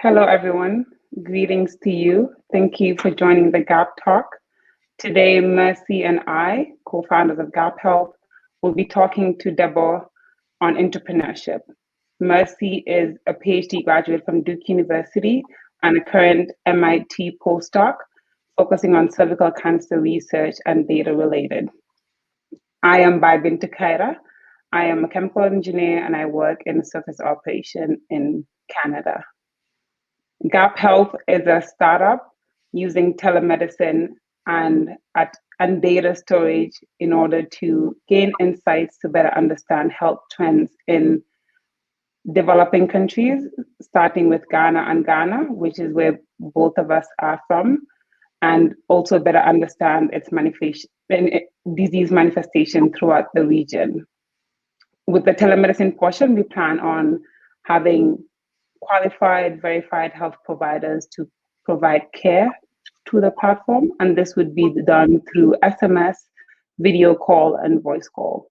Hello, everyone. Greetings to you. Thank you for joining the Gap Talk. Today, Mercy and I, co-founders of Gap Health, will be talking to Debo on entrepreneurship. Mercy is a PhD graduate from Duke University and a current MIT postdoc focusing on cervical cancer research and data related. I am Bintu Kaira. I am a chemical engineer and I work in surface operation in Canada. Gap Health is a startup using telemedicine and data storage in order to gain insights to better understand health trends in developing countries, starting with Ghana, which is where both of us are from, and also better understand its disease manifestation throughout the region. With the telemedicine portion, we plan on having qualified, verified health providers to provide care to the platform, and this would be done through SMS, video call, and voice call.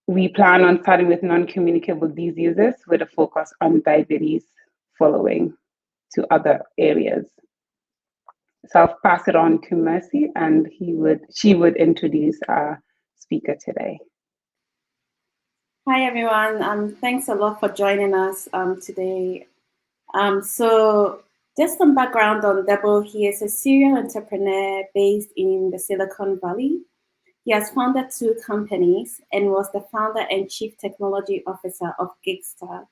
We plan on starting with non-communicable diseases with a focus on diabetes, following to other areas. So I'll pass it on to Mercy, and she would introduce our speaker today. Hi, everyone. Thanks a lot for joining us today. So just some background on Debo. He is a serial entrepreneur based in the Silicon Valley. He has founded 2 companies and was the founder and chief technology officer of Gixxer.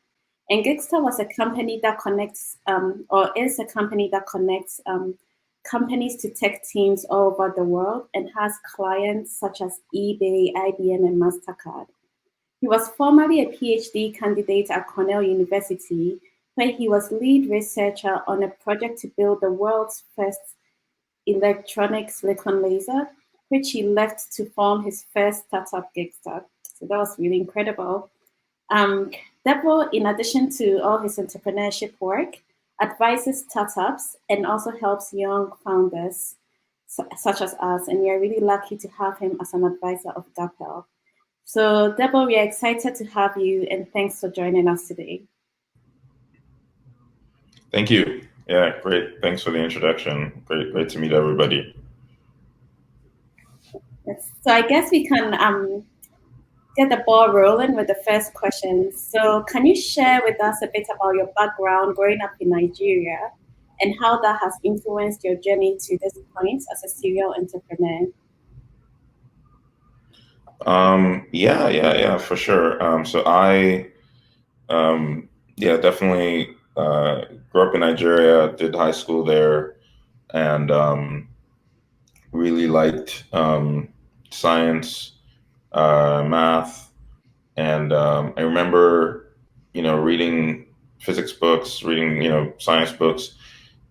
And Gixxer was a company that connects, is a company that connects companies to tech teams all over the world and has clients such as eBay, IBM, and MasterCard. He was formerly a PhD candidate at Cornell University, where he was lead researcher on a project to build the world's first electronic silicon laser, which he left to form his first startup, Gixxer. So that was really incredible. Debo, in addition to all his entrepreneurship work, advises startups and also helps young founders such as us. And we are really lucky to have him as an advisor of Gap Health. So, Debo, we are excited to have you, and thanks for joining us today. Thank you. Yeah, great. Thanks for the introduction. Great to meet everybody. Yes. So I guess we can get the ball rolling with the first question. So can you share with us a bit about your background growing up in Nigeria and how that has influenced your journey to this point as a serial entrepreneur? Yeah, for sure. So I, definitely grew up in Nigeria, did high school there, and really liked science, math, and I remember, reading physics books, reading, science books,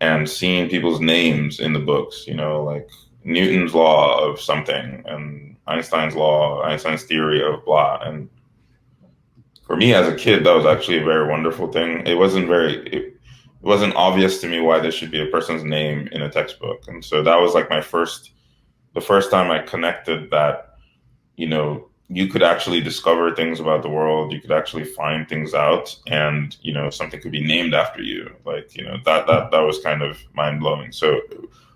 and seeing people's names in the books, like Newton's law of something and Einstein's theory of blah. And for me as a kid, that was actually a very wonderful thing. It wasn't obvious to me why there should be a person's name in a textbook. And so that was like the first time I connected that, you could actually discover things about the world. You could actually find things out, and something could be named after you. Like that was kind of mind blowing. So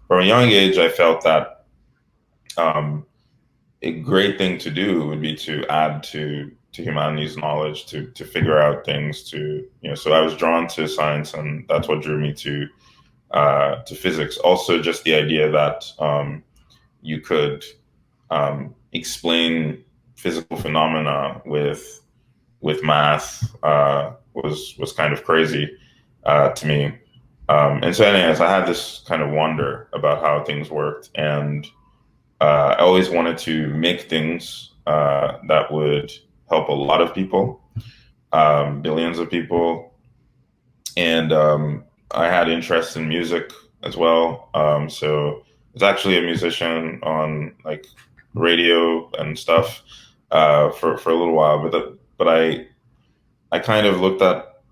from a young age, I felt that a great thing to do would be to add to humanities knowledge, to figure out things. So I was drawn to science, and that's what drew me to physics. Also, just the idea that you could explain physical phenomena with math was kind of crazy to me. And so anyways, I had this kind of wonder about how things worked, and I always wanted to make things that would help a lot of people, billions of people. And I had interest in music as well. So I was actually a musician on like radio and stuff for a little while, but I kind of looked at,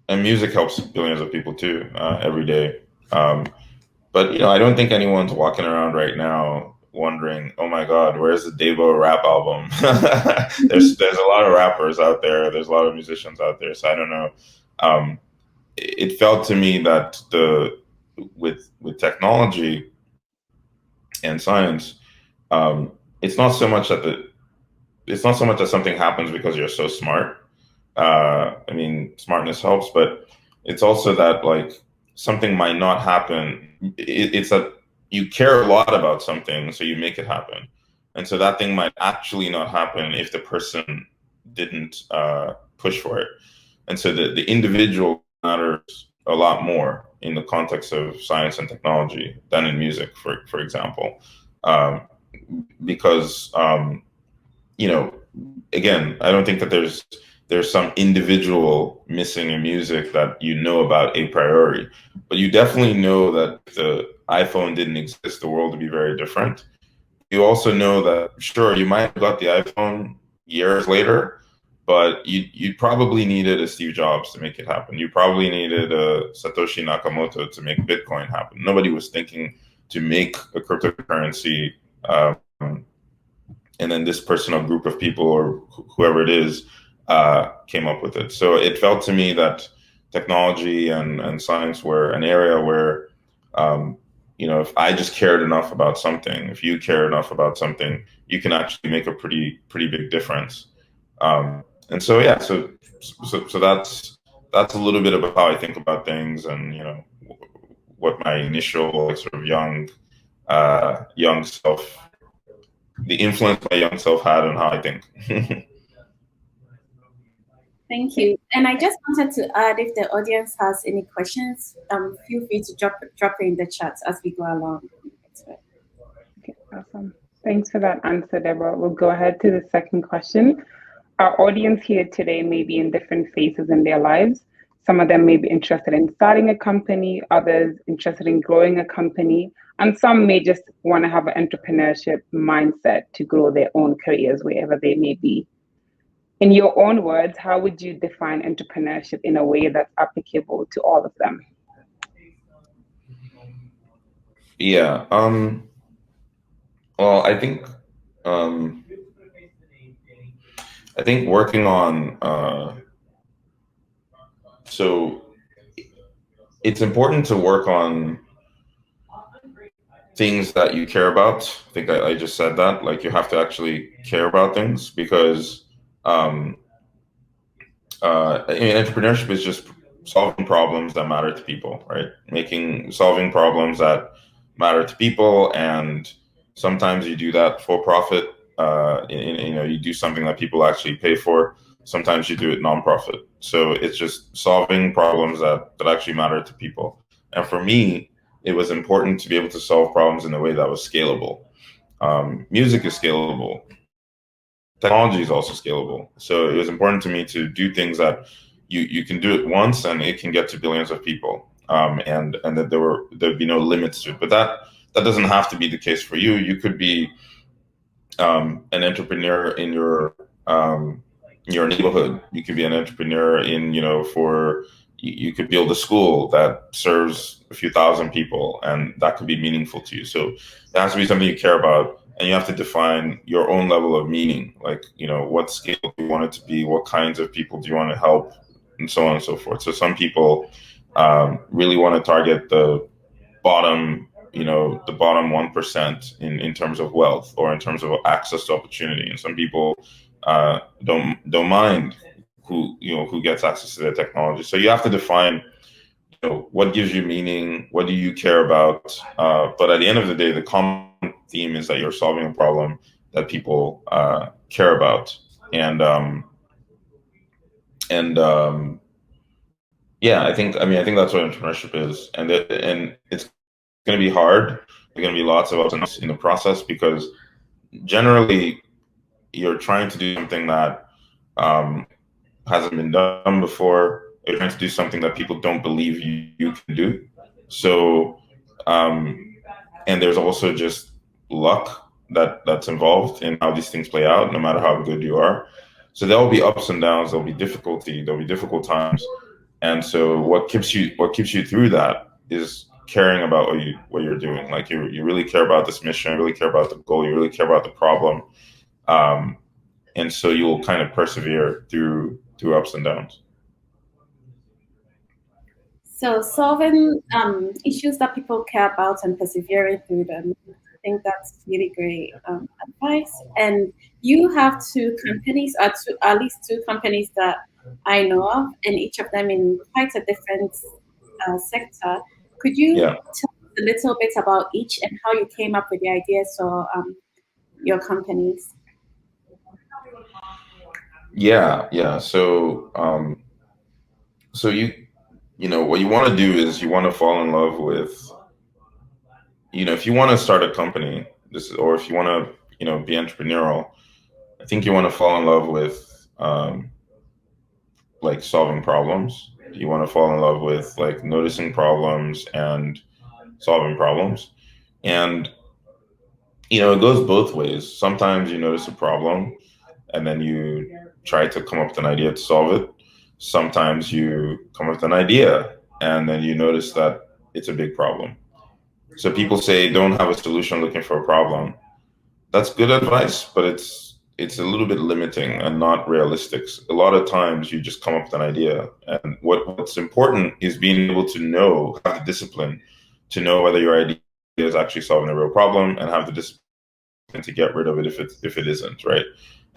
and music helps billions of people too every day. But I don't think anyone's walking around right now wondering, oh my God, where's the Debo rap album? There's a lot of rappers out there. There's a lot of musicians out there. So I don't know. it felt to me that with technology and science, it's not so much that something happens because you're so smart. I mean, smartness helps, but it's also that like something might not happen. It's that you care a lot about something, so you make it happen. And so that thing might actually not happen if the person didn't push for it. And so the individual matters a lot more in the context of science and technology than in music, for example, um, because you know, again, I don't think that there's some individual missing in music that you know about a priori, but you definitely know that if the iPhone didn't exist, the world would be very different. You also know that, sure, you might have got the iPhone years later, but you probably needed a Steve Jobs to make it happen. You probably needed a Satoshi Nakamoto to make Bitcoin happen. Nobody was thinking to make a cryptocurrency, um, and then this person or group of people or whoever it is came up with it. So it felt to me that technology and science were an area where, if I just cared enough about something, if you care enough about something, you can actually make a pretty big difference. And so yeah, so that's a little bit about how I think about things, and what my initial like, sort of young self, the influence my young self had on how I think. Thank you. And I just wanted to add, if the audience has any questions, feel free to drop it in the chat as we go along. Okay, awesome. Thanks for that answer, Deborah. We'll go ahead to the second question. Our audience here today may be in different phases in their lives. Some of them may be interested in starting a company, others interested in growing a company, and some may just want to have an entrepreneurship mindset to grow their own careers wherever they may be. In your own words, how would you define entrepreneurship in a way that's applicable to all of them? Yeah. Well, I think working on so it's important to work on things that you care about. I think I just said that. Like, you have to actually care about things, because entrepreneurship is just solving problems that matter to people, right? Solving problems that matter to people, and sometimes you do that for profit. You do something that people actually pay for. Sometimes you do it nonprofit. So it's just solving problems that actually matter to people. And for me, it was important to be able to solve problems in a way that was scalable. Music is scalable. Technology is also scalable. So it was important to me to do things that you can do it once and it can get to billions of people, and that there'd be no limits to it. But that doesn't have to be the case for you. You could be an entrepreneur in your neighborhood. You could be an entrepreneur you could build a school that serves a few thousand people, and that could be meaningful to you. So it has to be something you care about, and you have to define your own level of meaning. Like, what scale do you want it to be? What kinds of people do you want to help? And so on and so forth. So some people really want to target the bottom 1% in terms of wealth or in terms of access to opportunity. And some people don't mind who gets access to their technology. So you have to define what gives you meaning, what do you care about, but at the end of the day, the common theme is that you're solving a problem that people care about. Yeah, I think that's what entrepreneurship is, and it's going to be hard. There's going to be lots of ups and downs in the process, because generally you're trying to do something that hasn't been done before. You're trying to do something that people don't believe you can do. So, and there's also just luck that's involved in how these things play out, no matter how good you are. So there will be ups and downs. There'll be difficulty. There'll be difficult times. And so what keeps you through that is caring about what you're doing. Like, you really care about this mission, you really care about the goal, you really care about the problem. And so you'll kind of persevere through ups and downs. So solving issues that people care about and persevering through them. I think that's really great advice. And you have two companies, or at least two companies that I know of, and each of them in quite a different sector. Could you Yeah. tell us a little bit about each and how you came up with the ideas for your companies? Yeah. So what you want to do is you want to fall in love with, if you want to start a company, or if you want to, be entrepreneurial, I think you want to fall in love with, like solving problems. You want to fall in love with like noticing problems and solving problems. And, it goes both ways. Sometimes you notice a problem and then you try to come up with an idea to solve it. Sometimes you come up with an idea and then you notice that it's a big problem. So people say don't have a solution looking for a problem. That's good advice, but it's a little bit limiting and not realistic. A lot of times you just come up with an idea, and what's important is being able to have the discipline to know whether your idea is actually solving a real problem, and have the discipline to get rid of it if it isn't, right?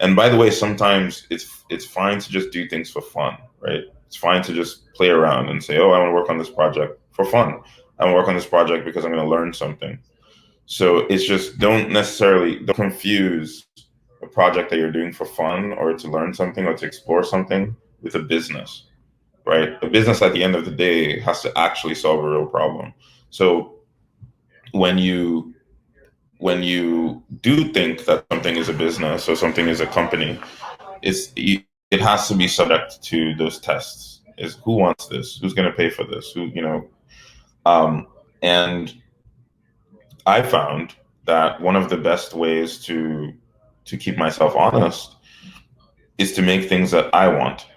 And by the way, sometimes it's fine to just do things for fun, right? It's fine to just play around and say, oh, I want to work on this project for fun. I want to work on this project because I'm going to learn something. So it's just don't confuse a project that you're doing for fun or to learn something or to explore something with a business, right? A business at the end of the day has to actually solve a real problem. So when you do think that something is a business or something is a company, it has to be subject to those tests. Is who wants this? Who's going to pay for this? And I found that one of the best ways to keep myself honest is to make things that I want,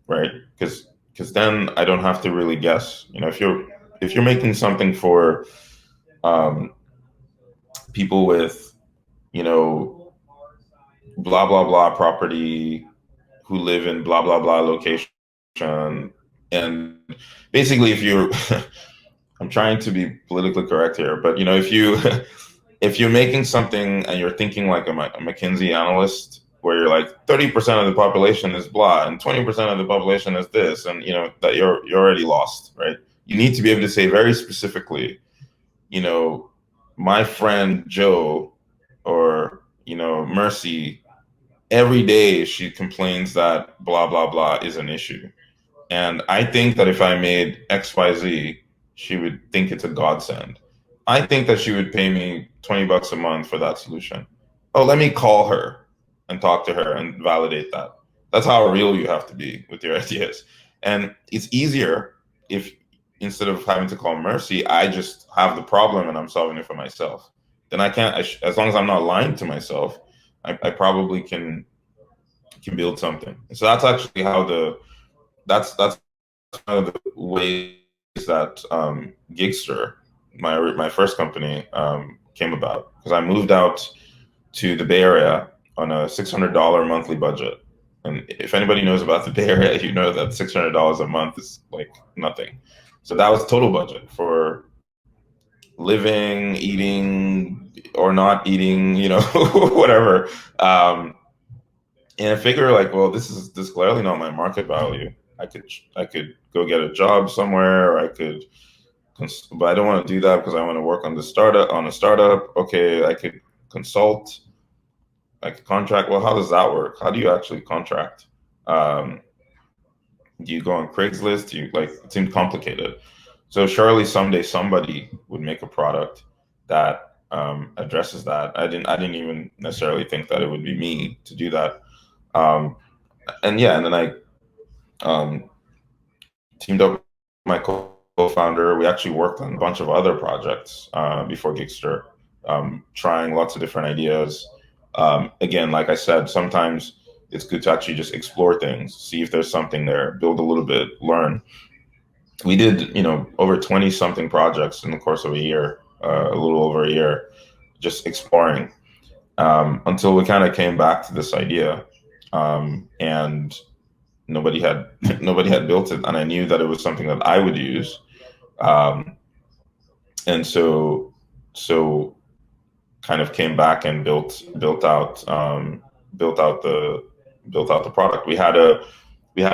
right? Because then I don't have to really guess. If you're making something for people with blah blah blah property who live in blah blah blah location, and basically if you're I'm trying to be politically correct here, but if you if you're making something and you're thinking like a McKinsey analyst, where you're like 30% of the population is blah and 20% of the population is this, and that you're already lost, right? You need to be able to say very specifically, my friend Joe or Mercy, every day she complains that blah blah blah is an issue, and I think that if I made XYZ, she would think it's a godsend. I think that she would pay me $20 a month for that solution. Oh, let me call her and talk to her and validate that. That's how real you have to be with your ideas. And it's easier if instead of having to call Mercy, I just have the problem and I'm solving it for myself. Then I can't, as long as I'm not lying to myself, I probably can build something. So that's actually how that's one of the ways that Gixxer, my first company, came about, because I moved out to the Bay Area on a $600 monthly budget. And if anybody knows about the Bay Area, you know that $600 a month is like nothing. So that was total budget for living, eating, or not eating, whatever. And I figure like, well, this is clearly not my market value. I could go get a job somewhere, or I could, but I don't want to do that because I want to work on a startup. Okay, I could consult, I could contract. Well, how does that work? How do you actually contract? Do you go on Craigslist? It seemed complicated. So surely someday somebody would make a product that addresses that. I didn't even necessarily think that it would be me to do that. And then I teamed up with my co-founder. We actually worked on a bunch of other projects before Gixxer, trying lots of different ideas. Again, like I said, sometimes it's good to actually just explore things, see if there's something there, build a little bit, learn. We did, over 20 something projects in the course of a year, a little over a year, just exploring, until we kind of came back to this idea, and nobody had built it, and I knew that it was something that I would use. And so kind of came back and built out the product. We had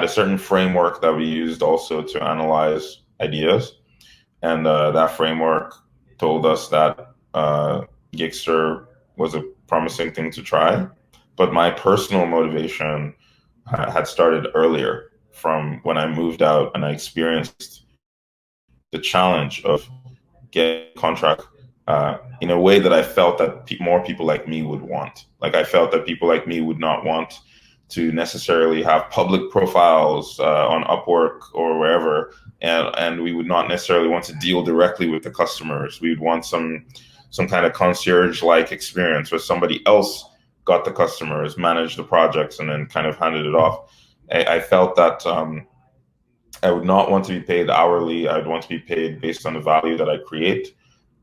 a certain framework that we used also to analyze ideas, and that framework told us that Gixxer was a promising thing to try. But my personal motivation had started earlier, from when I moved out and I experienced the challenge of getting a contract in a way that I felt that more people like me would want. Like, I felt that people like me would not want to necessarily have public profiles on Upwork or wherever, and we would not necessarily want to deal directly with the customers. We'd want some kind of concierge-like experience where somebody else got the customers, managed the projects, and then kind of handed it off. I felt that I would not want to be paid hourly. I'd want to be paid based on the value that I create.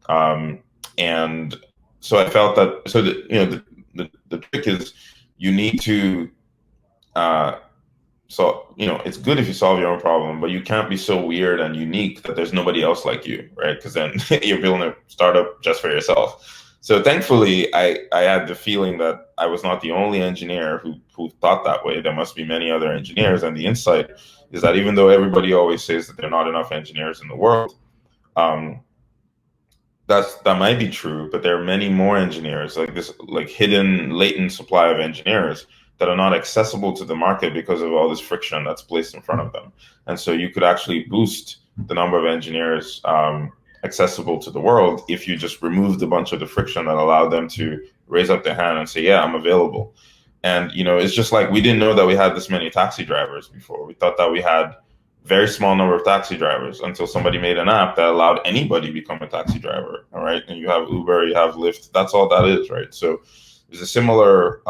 And so I felt that, so that, the trick is, you need to, so, it's good if you solve your own problem, but you can't be so weird and unique that there's nobody else like you, right? Because then you're building a startup just for yourself. So thankfully, I had the feeling that I was not the only engineer who thought that way. There must be many other engineers. And the insight is that even though everybody always says that there are not enough engineers in the world, that might be true, but there are many more engineers, like this, like hidden, latent supply of engineers that are not accessible to the market because of all this friction that's placed in front of them. And so you could actually boost the number of engineers accessible to the world if you just removed a bunch of the friction that allowed them to raise up their hand and say, yeah, I'm available. And, it's just like, we didn't know that we had this many taxi drivers before. We thought that we had very small number of taxi drivers, until somebody made an app that allowed anybody to become a taxi driver. All right. And you have Uber, you have Lyft. That's all that is. Right. So it's a similar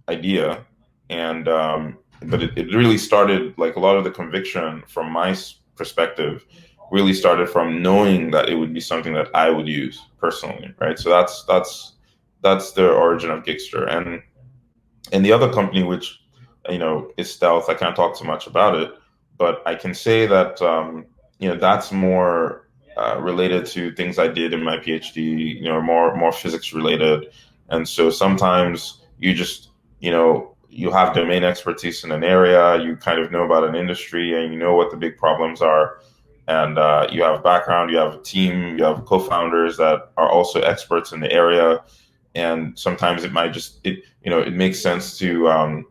idea. And but it really started, like, a lot of the conviction from my perspective really started from knowing that it would be something that I would use personally. Right. So that's the origin of Gixxer. And the other company, which is Stealth, I can't talk too much about it, but I can say that that's more related to things I did in my PhD, more physics related. And so sometimes you just, you have domain expertise in an area, you kind of know about an industry, and you know what the big problems are. And you have background, you have a team, you have co-founders that are also experts in the area. And sometimes it might just, it makes sense to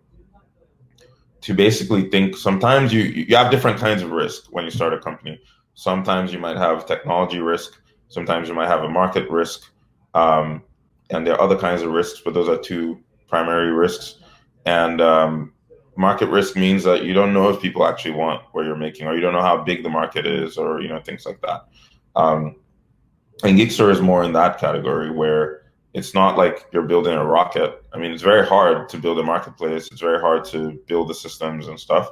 basically think. Sometimes you have different kinds of risk when you start a company. Sometimes you might have technology risk. Sometimes you might have a market risk. And there are other kinds of risks, but those are two primary risks. And market risk means that you don't know if people actually want what you're making, or you don't know how big the market is, or, things like that. And Gixxer is more in that category, where it's not like you're building a rocket. I mean, it's very hard to build a marketplace. It's very hard to build the systems and stuff,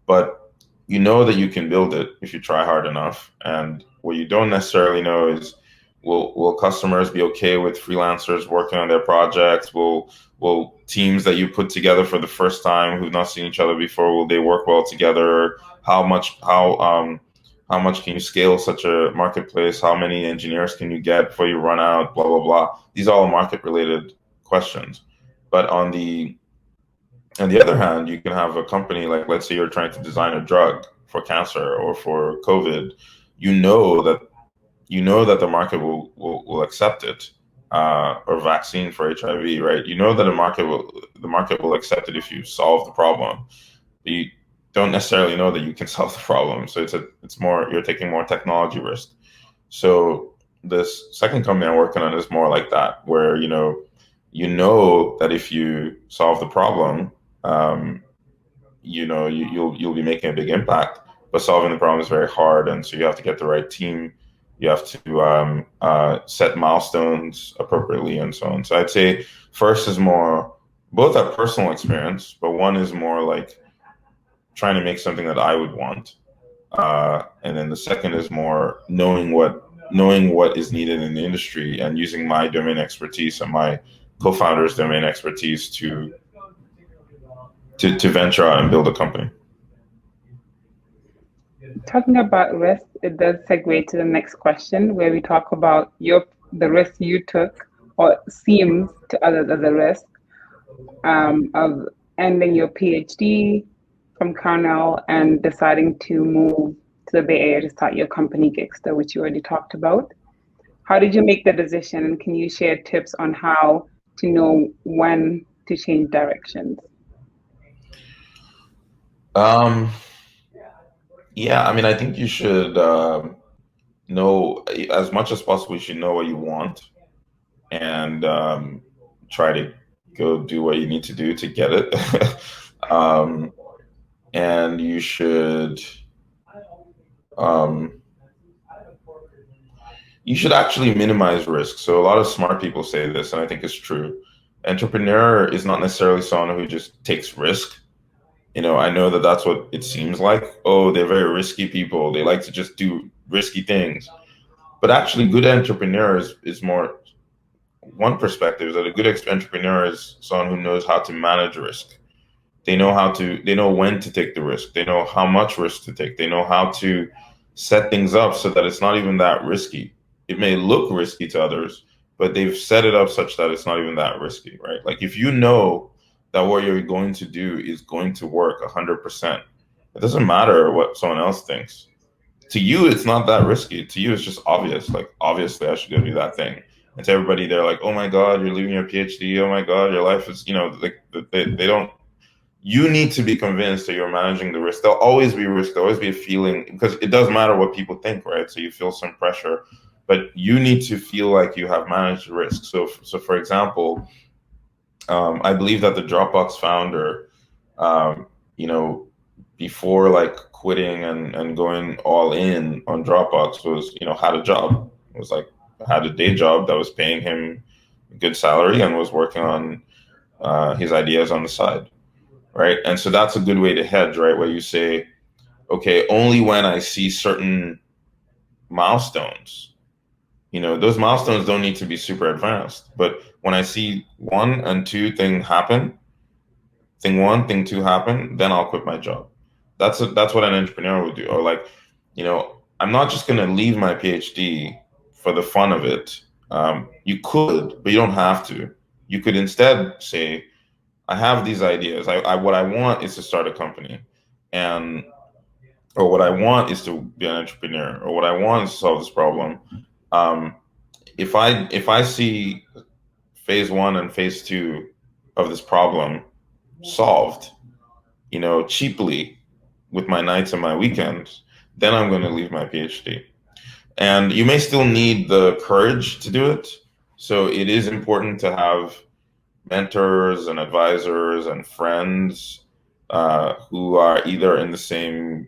but you know that you can build it if you try hard enough. And what you don't necessarily know is, will customers be okay with freelancers working on their projects? Will teams that you put together for the first time, who've not seen each other before, will they work well together? How much can you scale such a marketplace? How many engineers can you get before you run out? Blah, blah, blah. These are all market-related questions. But on the other hand, you can have a company, like, let's say you're trying to design a drug for cancer or for COVID. You know that the market will accept it, or vaccine for HIV, right? You know that the market will accept it if you solve the problem. You don't necessarily know that you can solve the problem. So it's more, you're taking more technology risk. So this second company I'm working on is more like that, where you know that if you solve the problem, you'll be making a big impact. But solving the problem is very hard, and so you have to get the right team. You have to set milestones appropriately, and so on. So I'd say first is more, both are personal experience, but one is more like trying to make something that I would want, and then the second is more knowing what is needed in the industry, and using my domain expertise and my co-founder's domain expertise to venture out and build a company. talking about risk, it does segue to the next question where we talk about the risk you took or seems to others as a risk of ending your PhD from Cornell and deciding to move to the Bay Area to start your company Gixxer, which you already talked about. How did you make the decision, and can you share tips on how to know when to change directions? Um, yeah, I mean, I think you should know as much as possible. You should know what you want and try to go do what you need to do to get it. um, and um, you should actually minimize risk. So a lot of smart people say this, and I think it's true. Entrepreneur is not necessarily someone who just takes risk. I know that that's what it seems like. Oh, they're very risky people. They like to just do risky things. But actually, good entrepreneurs is more one perspective is that a good entrepreneur is someone who knows how to manage risk. They know when to take the risk. They know how much risk to take. They know how to set things up so that it's not even that risky. It may look risky to others, but they've set it up such that it's not even that risky, right? Like if you know that what you're going to do is going to work 100%, it doesn't matter what someone else thinks. To you, it's not that risky. To you, it's just obvious. Like, obviously, I should go do that thing. And to everybody, they're like, "Oh my God, you're leaving your PhD. Oh my God, your life is," like they don't. You need to be convinced that you're managing the risk. There'll always be risk. There'll always be a feeling because it doesn't matter what people think, right? So you feel some pressure, but you need to feel like you have managed the risk. So for example, I believe that the Dropbox founder, um, you know, before like quitting and going all in on Dropbox was, had a job. It was like had a day job that was paying him a good salary and was working on his ideas on the side, right? And so that's a good way to hedge, right? Where you say, okay, only when I see certain milestones, those milestones don't need to be super advanced, but when I see one and two thing one, thing two happen, then I'll quit my job. That's what an entrepreneur would do. Or like, I'm not just gonna leave my PhD for the fun of it. You could, but you don't have to. You could instead say, I have these ideas. What I want is to start a company, and or what I want is to be an entrepreneur, or what I want is to solve this problem. Um, if I see phase one and phase two of this problem solved, cheaply with my nights and my weekends, then I'm going to leave my PhD. And you may still need the courage to do it. So it is important to have mentors and advisors and friends who are either in the same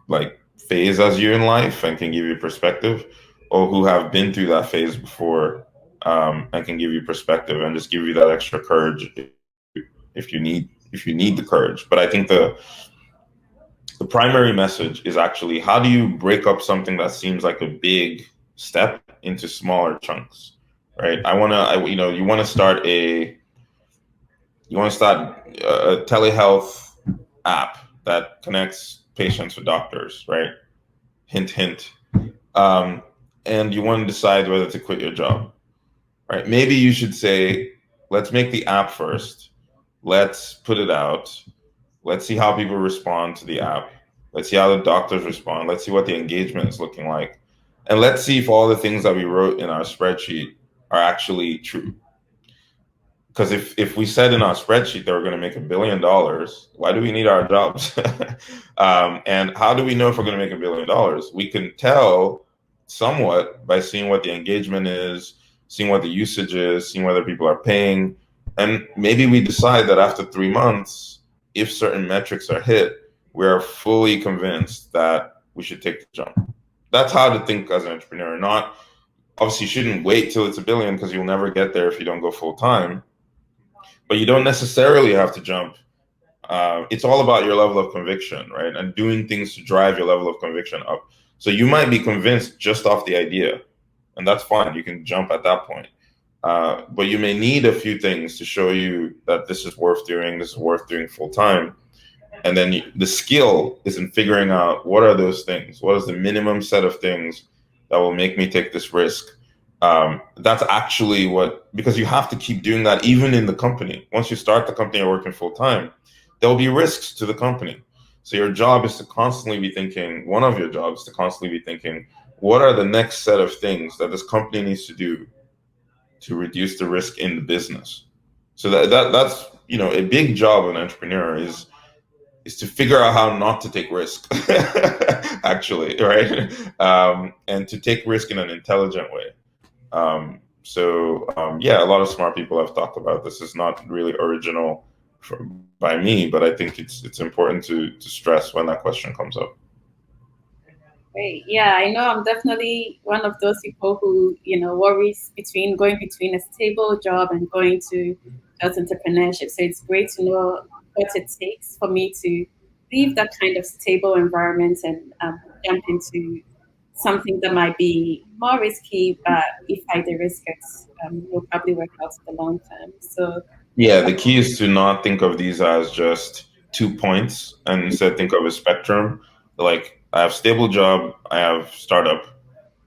like phase as you in life and can give you perspective, or who have been through that phase before and can give you perspective and just give you that extra courage if you need the courage. But I think the primary message is actually, how do you break up something that seems like a big step into smaller chunks, right? You want to start a telehealth app that connects patients with doctors, right? Hint, hint. And you want to decide whether to quit your job, right? Maybe you should say, let's make the app first. Let's put it out. Let's see how people respond to the app. Let's see how the doctors respond. Let's see what the engagement is looking like. And let's see if all the things that we wrote in our spreadsheet are actually true. Because if we said in our spreadsheet that we're going to make $1 billion, why do we need our jobs? And how do we know if we're going to make $1 billion? We can tell somewhat by seeing what the engagement is, seeing what the usage is, seeing whether people are paying. And maybe we decide that after 3 months, if certain metrics are hit, we are fully convinced that we should take the jump. That's how to think as an entrepreneur. Not, obviously, you shouldn't wait till it's $1 billion, because you'll never get there if you don't go full time. But you don't necessarily have to jump. It's all about your level of conviction, right? And doing things to drive your level of conviction up. So you might be convinced just off the idea, and that's fine. You can jump at that point. But you may need a few things to show you that this is worth doing full time. And then the skill is in figuring out what are those things, what is the minimum set of things that will make me take this risk. That's actually because you have to keep doing that even in the company. Once you start the company or working full time, there will be risks to the company. So your job is to constantly be thinking, one of your jobs is to constantly be thinking, what are the next set of things that this company needs to do to reduce the risk in the business? So that's, a big job of an entrepreneur is to figure out how not to take risk, actually, right? And to take risk in an intelligent way. Yeah, a lot of smart people have talked about this. It's not really original by me, but I think it's important to stress when that question comes up. Great. Yeah, I know I'm definitely one of those people who, worries between going between a stable job and going to just entrepreneurship. So it's great to know what it takes for me to leave that kind of stable environment and jump into something that might be more risky, but if I de-risk it, will probably work out in the long term. So yeah, the key is to not think of these as just 2 points, and instead think of a spectrum. Like, I have stable job, I have startup.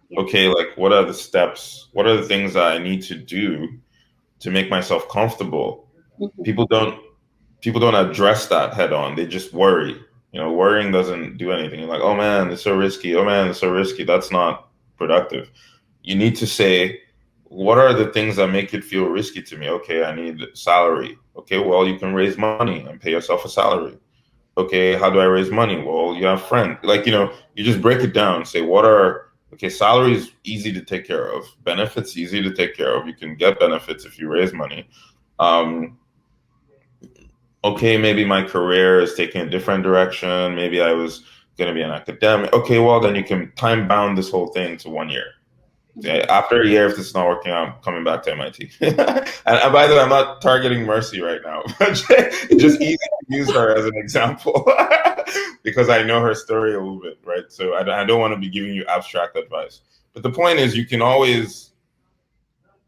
yeah. Okay, like, what are the steps? What are the things that I need to do to make myself comfortable? Mhm. People don't address that head on. They just worry. Worrying doesn't do anything. You're like, oh man, it's so risky. Oh man, it's so risky. That's not productive. You need to say, what are the things that make it feel risky to me? Okay, I need salary. Okay, well, you can raise money and pay yourself a salary. Okay, how do I raise money? Well, you have friends. Like, you just break it down. Say, okay, salary is easy to take care of. Benefits, easy to take care of. You can get benefits if you raise money. Okay, maybe my career is taking a different direction. Maybe I was going to be an academic. Okay, well, then you can time bound this whole thing to 1 year. Okay, after a year, if this is not working out, I'm coming back to MIT. and by the way, I'm not targeting Mercy right now. It's just easy to use her as an example because I know her story a little bit, right? So I don't want to be giving you abstract advice. But the point is, you can always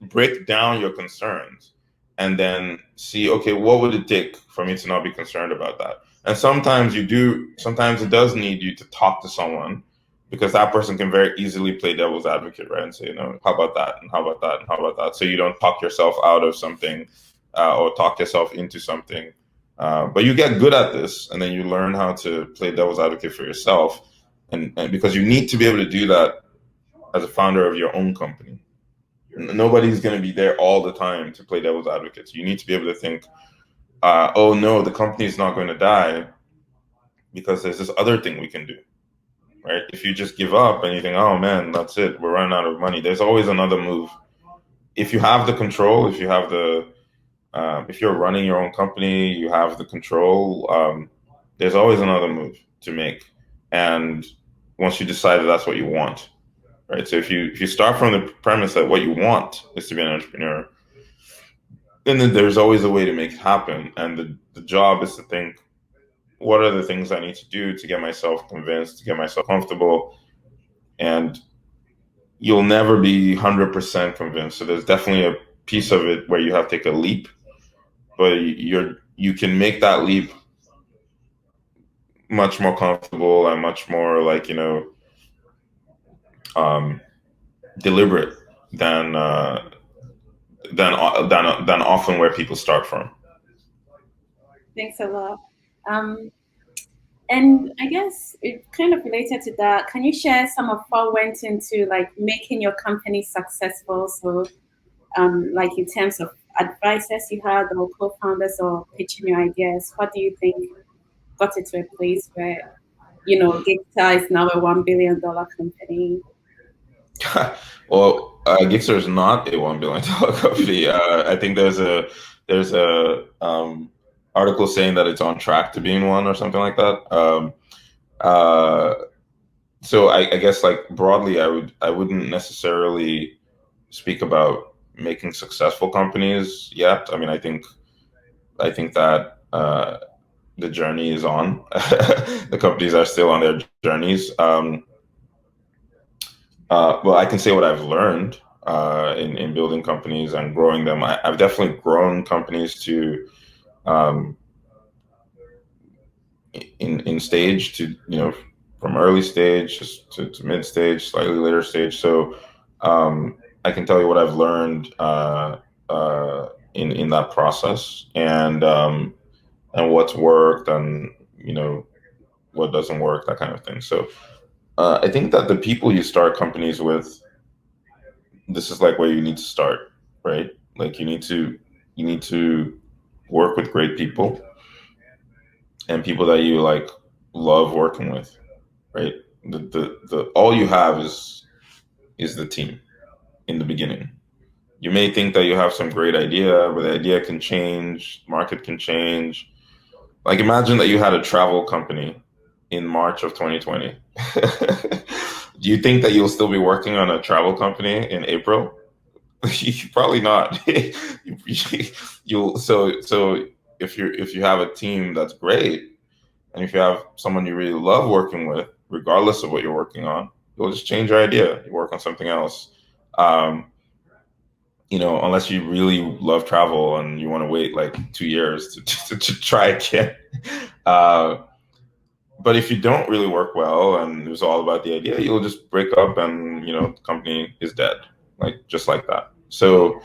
break down your concerns and then see, okay, what would it take for me to not be concerned about that? And sometimes it does need you to talk to someone, because that person can very easily play devil's advocate, right? And say, how about that? And how about that? And how about that? So you don't talk yourself out of something or talk yourself into something. But you get good at this, and then you learn how to play devil's advocate for yourself. And because you need to be able to do that as a founder of your own company. Nobody's going to be there all the time to play devil's advocates. You need to be able to think, oh no, the company is not going to die because there's this other thing we can do, right? If you just give up and you think, oh man, that's it, we're running out of money, there's always another move. If you have the control, if you're running your own company, you have the control, there's always another move to make. And once you decide that that's what you want, right? So if you start from the premise that what you want is to be an entrepreneur, then there's always a way to make it happen. And the job is to think, what are the things I need to do to get myself convinced, to get myself comfortable? And you'll never be 100% convinced. So there's definitely a piece of it where you have to take a leap, but you can make that leap much more comfortable and much more like, deliberate than often where people start from. Thanks a lot. And I guess it kind of related to that. Can you share some of what went into like making your company successful? So, like in terms of advisors you had or co-founders or pitching your ideas, what do you think got it to a place where, Gixxer is now a $1 billion company? Well, Gixxer is not a $1 billion company. I think there's a article saying that it's on track to being one or something like that. So I guess like broadly, I wouldn't necessarily speak about making successful companies yet. I mean, I think that the journey is on. The companies are still on their journeys. Well, I can say what I've learned in building companies and growing them. I've definitely grown companies to in stage to, from early stage to mid stage, slightly later stage. So I can tell you what I've learned in that process, and what's worked, and what doesn't work, that kind of thing. So I think that the people you start companies with, this is like where you need to start, right? Like you need to work with great people and people that you like love working with, right? The all you have is the team in the beginning. You may think that you have some great idea, but the idea can change, market can change. Like imagine that you had a travel company in March of 2020. Do you think that you'll still be working on a travel company in April? Probably not. You'll so if you have a team that's great, and if you have someone you really love working with, regardless of what you're working on, you'll just change your idea. You work on something else. Unless you really love travel and you want to wait like 2 years to try again. But if you don't really work well and it was all about the idea, you'll just break up and, the company is dead, like just like that. So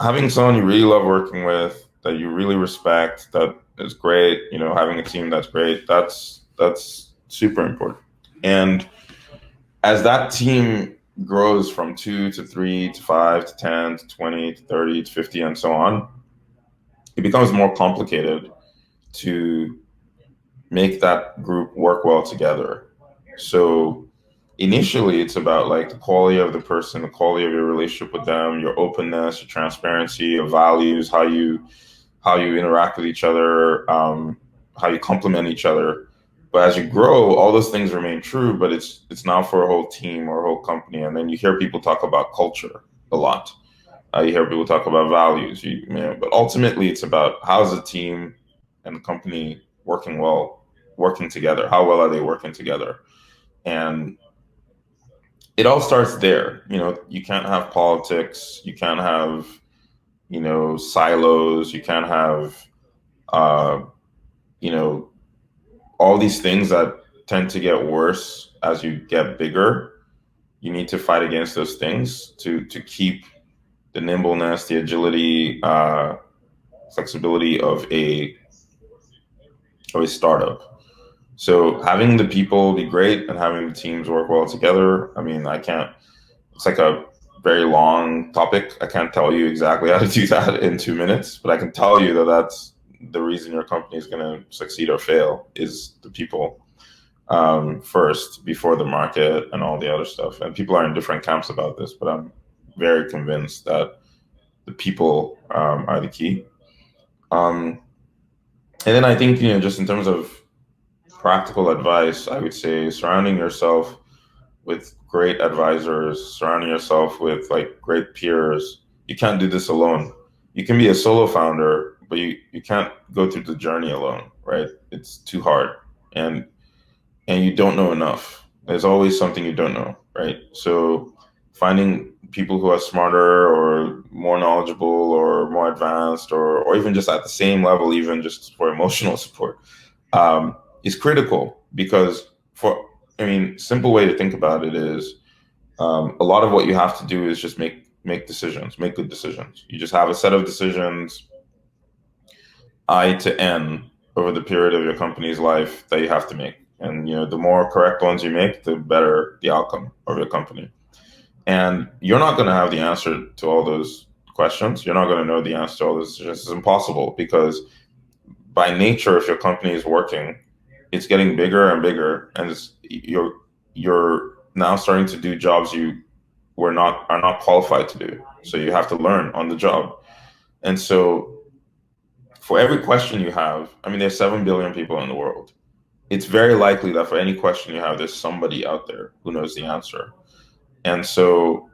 having someone you really love working with, that you really respect, that is great, having a team that's great, that's super important. And as that team grows from 2 to 3 to 5 to 10 to 20 to 30 to 50 and so on, it becomes more complicated to make that group work well together. So initially it's about like the quality of the person, the quality of your relationship with them, your openness, your transparency, your values, how you interact with each other, how you complement each other. But as you grow, all those things remain true, but it's now for a whole team or a whole company. And then you hear people talk about culture a lot. You hear people talk about values. But ultimately, it's about how's the team and the company working together. How well are they working together? And it all starts there. You can't have politics. You can't have silos. You can't have all these things that tend to get worse as you get bigger. You need to fight against those things to keep the nimbleness, the agility, flexibility of a startup. So having the people be great and having the teams work well together. I mean, it's like a very long topic. I can't tell you exactly how to do that in 2 minutes, but I can tell you that that's the reason your company is going to succeed or fail is the people first before the market and all the other stuff. And people are in different camps about this, but I'm very convinced that the people are the key. And then I think, just in terms of practical advice, I would say surrounding yourself with great advisors, surrounding yourself with like great peers. You can't do this alone. You can be a solo founder, but you can't go through the journey alone, right? It's too hard. And you don't know enough. There's always something you don't know, right? So finding people who are smarter or more knowledgeable or more advanced or even just at the same level, even just for emotional support, is critical because simple way to think about it is a lot of what you have to do is just make decisions, make good decisions. You just have a set of decisions, I to N, over the period of your company's life that you have to make. And the more correct ones you make, the better the outcome of your company. And you're not going to have the answer to all those questions. You're not going to know the answer to all those decisions. It's impossible because by nature, if your company is working, it's getting bigger and bigger, and you're now starting to do jobs you are not qualified to do. So you have to learn on the job. And so for every question you have, there's 7 billion people in the world. It's very likely that for any question you have, there's somebody out there who knows the answer. And so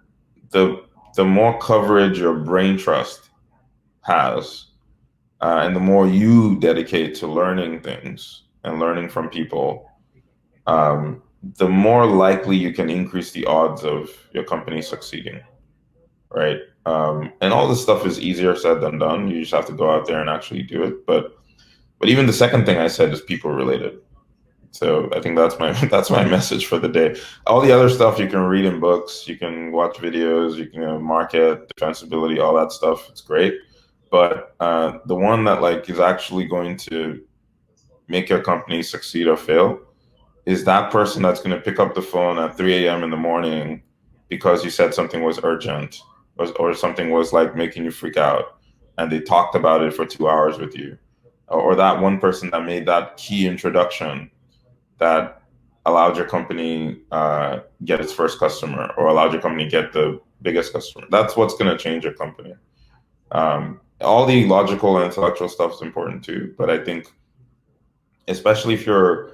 the more coverage your brain trust has, and the more you dedicate to learning things and learning from people, the more likely you can increase the odds of your company succeeding, right? And all this stuff is easier said than done. You just have to go out there and actually do it. But But even the second thing I said is people related. So I think that's my that's my message for the day. All the other stuff you can read in books, you can watch videos, you can market, defensibility, all that stuff. It's great, but the one that like is actually going to make your company succeed or fail is that person that's going to pick up the phone at 3 a.m. in the morning because you said something was urgent or something was like making you freak out, and they talked about it for 2 hours with you, or that one person that made that key introduction that allowed your company get its first customer or allowed your company get the biggest customer. That's what's going to change your company. All the logical and intellectual stuff is important too, but I think especially if you're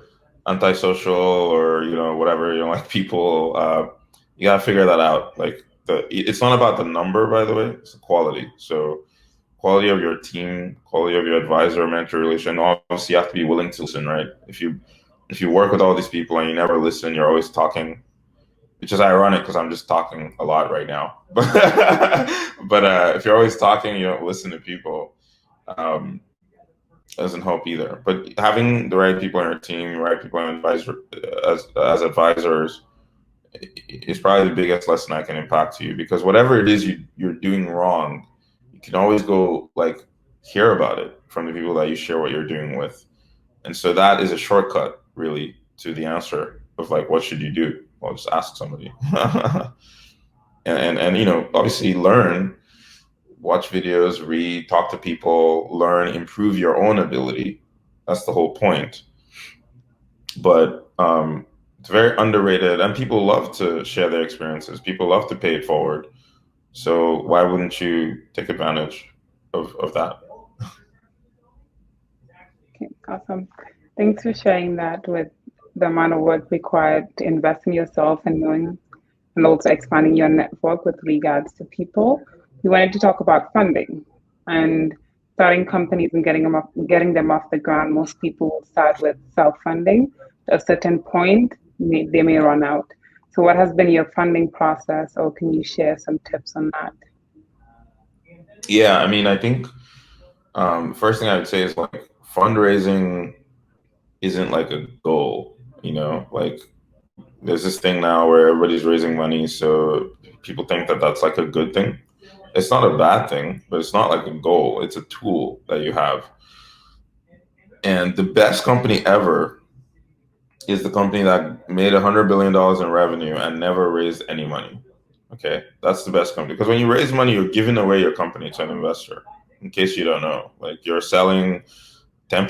antisocial or whatever, you don't like people, you gotta figure that out. Like it's not about the number, by the way, it's the quality. So quality of your team, quality of your advisor mentor relation. Obviously, you have to be willing to listen, right? If you work with all these people and you never listen, you're always talking, which is ironic because I'm just talking a lot right now. But if you're always talking, you don't listen to people. Doesn't help either. But having the right people on your team, right people on advisor as advisors is probably the biggest lesson I can impact to you, because whatever it is you're doing wrong, you can always go like hear about it from the people that you share what you're doing with. And so that is a shortcut really to the answer of like, what should you do? Well, just ask somebody. and obviously learn, watch videos, read, talk to people, learn, improve your own ability. That's the whole point. But it's very underrated, and people love to share their experiences. People love to pay it forward. So why wouldn't you take advantage of that? Okay, awesome. Thanks for sharing that with the amount of work required to invest in yourself and knowing and also expanding your network with regards to people. We wanted to talk about funding and starting companies and getting them off the ground. Most people will start with self-funding. At a certain point, they may run out. So what has been your funding process, or can you share some tips on that? Yeah, I mean, I think first thing I would say is like fundraising isn't like a goal, like there's this thing now where everybody's raising money, so people think that that's like a good thing. It's not a bad thing, but it's not like a goal. It's a tool that you have. And the best company ever is the company that made $100 billion in revenue and never raised any money. Okay, that's the best company. Because when you raise money, you're giving away your company to an investor. In case you don't know, like you're selling 10%,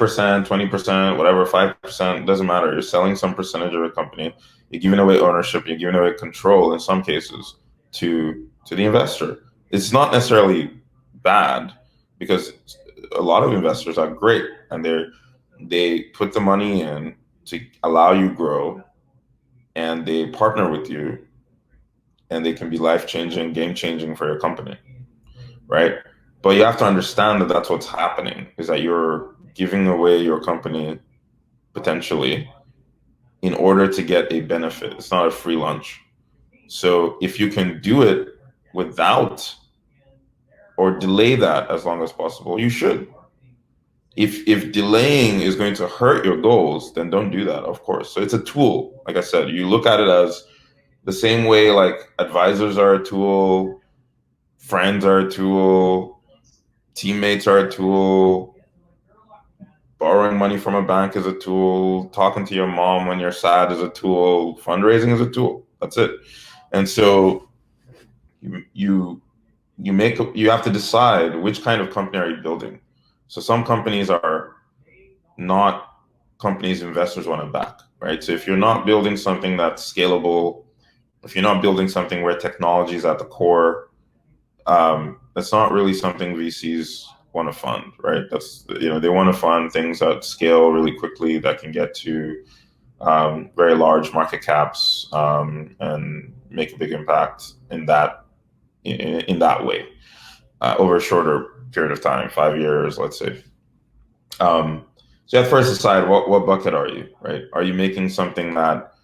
20%, whatever, 5%, doesn't matter. You're selling some percentage of a company. You're giving away ownership. You're giving away control in some cases to the investor. It's not necessarily bad, because a lot of investors are great and they put the money in to allow you grow, and they partner with you, and they can be life-changing, game-changing for your company, right? But you have to understand that that's what's happening, is that you're giving away your company potentially in order to get a benefit. It's not a free lunch. So if you can do it without or delay that as long as possible, you should. If delaying is going to hurt your goals, then don't do that, of course. So it's a tool. Like I said, you look at it as the same way like advisors are a tool, friends are a tool, teammates are a tool, borrowing money from a bank is a tool, talking to your mom when you're sad is a tool, fundraising is a tool. That's it. And so you have to decide which kind of company are you building. So some companies are not companies investors want to back, right? So if you're not building something that's scalable, if you're not building something where technology is at the core, that's not really something VCs want to fund, right? That's, they want to fund things that scale really quickly, that can get to very large market caps, and make a big impact in that way over a shorter period of time, 5 years, let's say. So you have to first decide what bucket are you, right? Are you making something that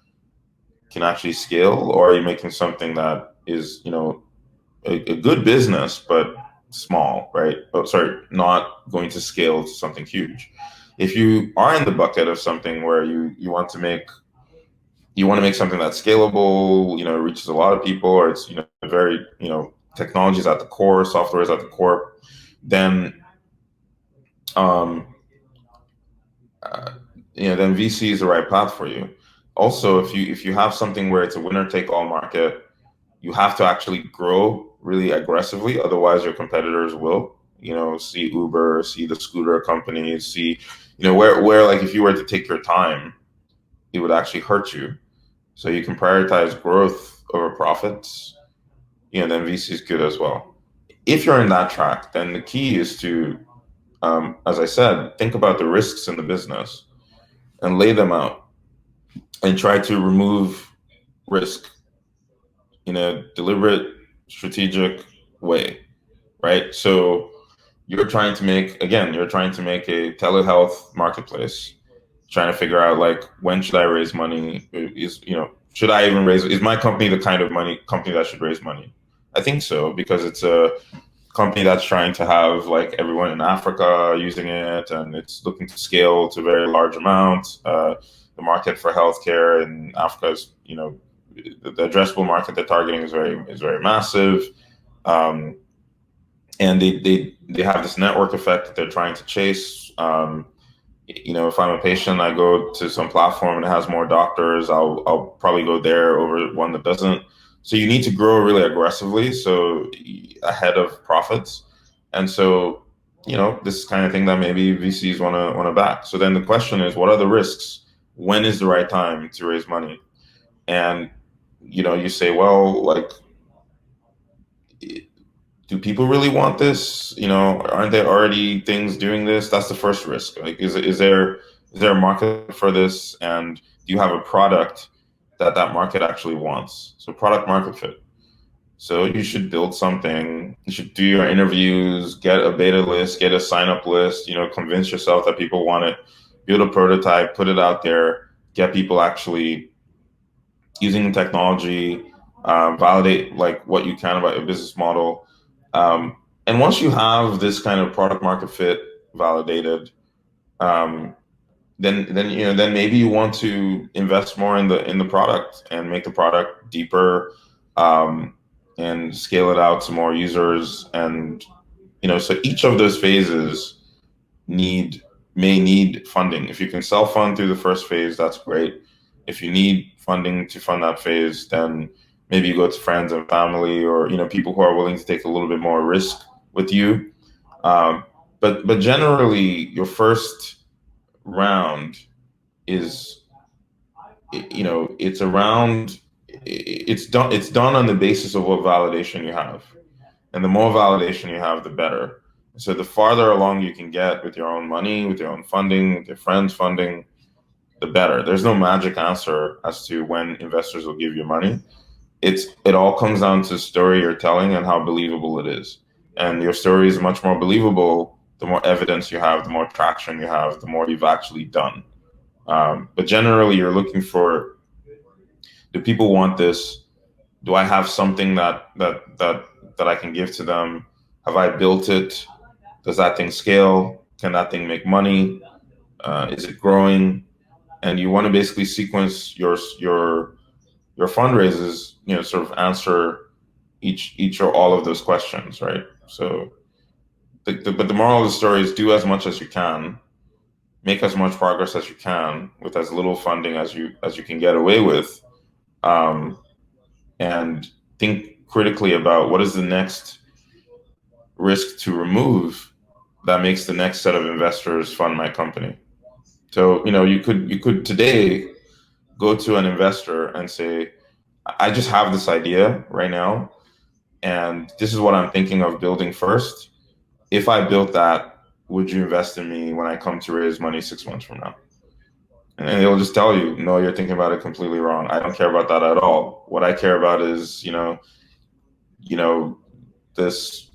can actually scale, or are you making something that is, a good business, but small, right? Oh, sorry, not going to scale to something huge. If you are in the bucket of something where you want to make something that's scalable, reaches a lot of people, or it's, very, technology is at the core, software is at the core, then, um, then VC is the right path for you. Also, if you have something where it's a winner take all market, you have to actually grow really aggressively. Otherwise, your competitors will, see Uber, see the scooter companies, see, where like if you were to take your time, it would actually hurt you. So you can prioritize growth over profits. Then VC is good as well. If you're in that track, then the key is to, as I said, think about the risks in the business and lay them out and try to remove risk in a deliberate, strategic way, right? So you're trying to make a telehealth marketplace, trying to figure out like, when should I raise money? Should I even raise, is my company the kind of company that should raise money? I think so, because it's a company that's trying to have like everyone in Africa using it, and it's looking to scale to very large amounts. The market for healthcare in Africa is, the addressable market they're targeting is very massive. And they have this network effect that they're trying to chase. If I'm a patient, I go to some platform and it has more doctors, I'll probably go there over one that doesn't. So you need to grow really aggressively, so ahead of profits. And so, this is the kind of thing that maybe VCs want to back. So then the question is, what are the risks? When is the right time to raise money? And, you say, well, like, do people really want this? Aren't there already things doing this? That's the first risk. Like, is there a market for this? And do you have a product that market actually wants? So product market fit. So you should build something. You should do your interviews, get a beta list, get a sign up list, convince yourself that people want it, build a prototype, put it out there, get people actually using the technology, validate like what you can about your business model. And once you have this kind of product market fit validated, then maybe you want to invest more in the product and make the product deeper, and scale it out to more users. And so each of those phases may need funding. If you can self-fund through the first phase, that's great. If you need funding to fund that phase, then maybe you go to friends and family, or people who are willing to take a little bit more risk with you. But generally, your first round is, it's done on the basis of what validation you have, and the more validation you have, the better. So the farther along you can get with your own money, with your own funding, with your friends' funding, the better. There's no magic answer as to when investors will give you money. It all comes down to the story you're telling and how believable it is. And your story is much more believable the more evidence you have, the more traction you have, the more you've actually done. But generally, you're looking for, do people want this? Do I have something that I can give to them? Have I built it? Does that thing scale? Can that thing make money? Is it growing? And you want to basically sequence your fundraisers, sort of answer each or all of those questions, right? So, but the moral of the story is, do as much as you can, make as much progress as you can with as little funding as you can get away with, and think critically about what is the next risk to remove that makes the next set of investors fund my company. So, you could today go to an investor and say, I just have this idea right now, and this is what I'm thinking of building first. If I built that, would you invest in me when I come to raise money 6 months from now? And they'll just tell you, no, you're thinking about it completely wrong. I don't care about that at all. What I care about is, this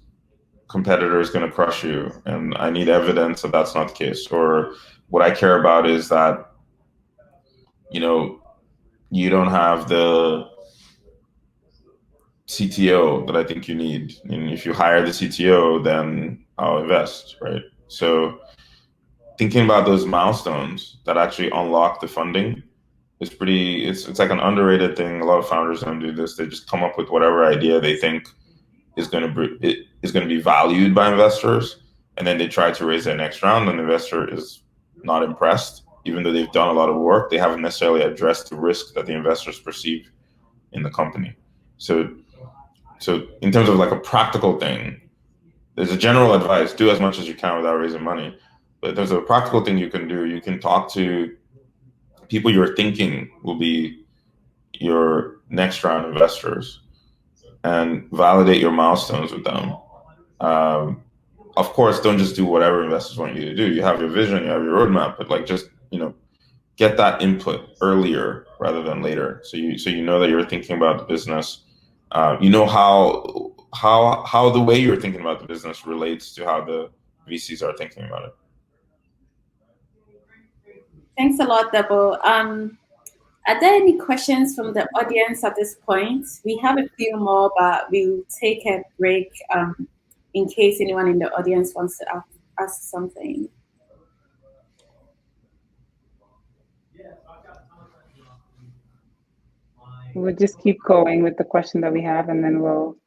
competitor is going to crush you, and I need evidence that that's not the case. Or what I care about is that, you don't have the CTO that I think you need. And if you hire the CTO, then I'll invest, right? So thinking about those milestones that actually unlock the funding is pretty, it's like an underrated thing. A lot of founders don't do this. They just come up with whatever idea they think is going to be valued by investors, and then they try to raise their next round, and the investor is not impressed. Even though they've done a lot of work, they haven't necessarily addressed the risk that the investors perceive in the company. So in terms of like a practical thing, there's a general advice: do as much as you can without raising money. But there's a practical thing you can do. You can talk to people you're thinking will be your next round investors and validate your milestones with them. Of course, don't just do whatever investors want you to do. You have your vision, you have your roadmap, but like just, get that input earlier rather than later. So you know that you're thinking about the business. You know how the way you're thinking about the business relates to how the VCs are thinking about it. Thanks a lot, Debo. Are there any questions from the audience at this point? We have a few more, but we'll take a break in case anyone in the audience wants to ask something. We'll just keep going with the question that we have, and then we'll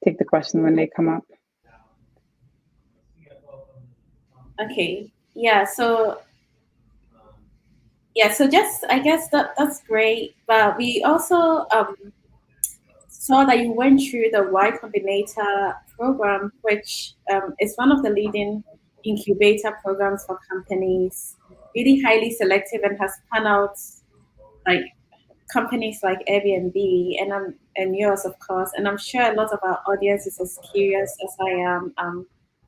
take the question when they come up. Okay. Yeah. So just, I guess that's great. But we also saw that you went through the Y Combinator program, which is one of the leading incubator programs for companies, really highly selective, and has spun out like companies like Airbnb and yours, of course. And I'm sure a lot of our audience is as curious as I am.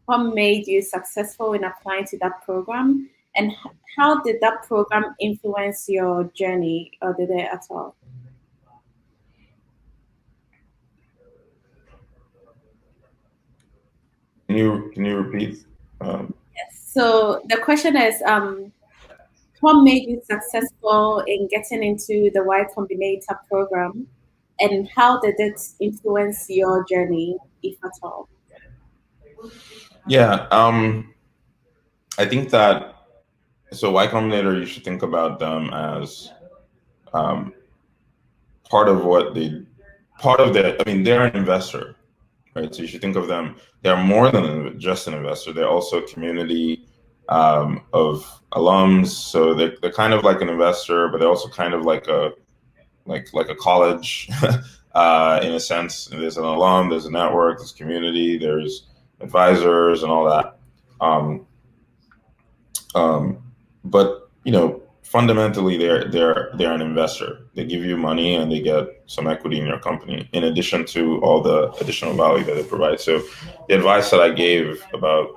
What made you successful in applying to that program? And how did that program influence your journey, or did it at all? Can you repeat? Yes. So the question is, what made you successful in getting into the Y Combinator program, and how did it influence your journey, if at all? Yeah, I think that, so Y Combinator, you should think about them as part of they're an investor, right? So you should think of them, they're more than just an investor. They're also a community of alums. So they're kind of like an investor, but they're also kind of like a college in a sense. There's an alum, there's a network, there's community, there's advisors and all that. But fundamentally, they're an investor. They give you money and they get some equity in your company, in addition to all the additional value that they provide. So the advice that I gave about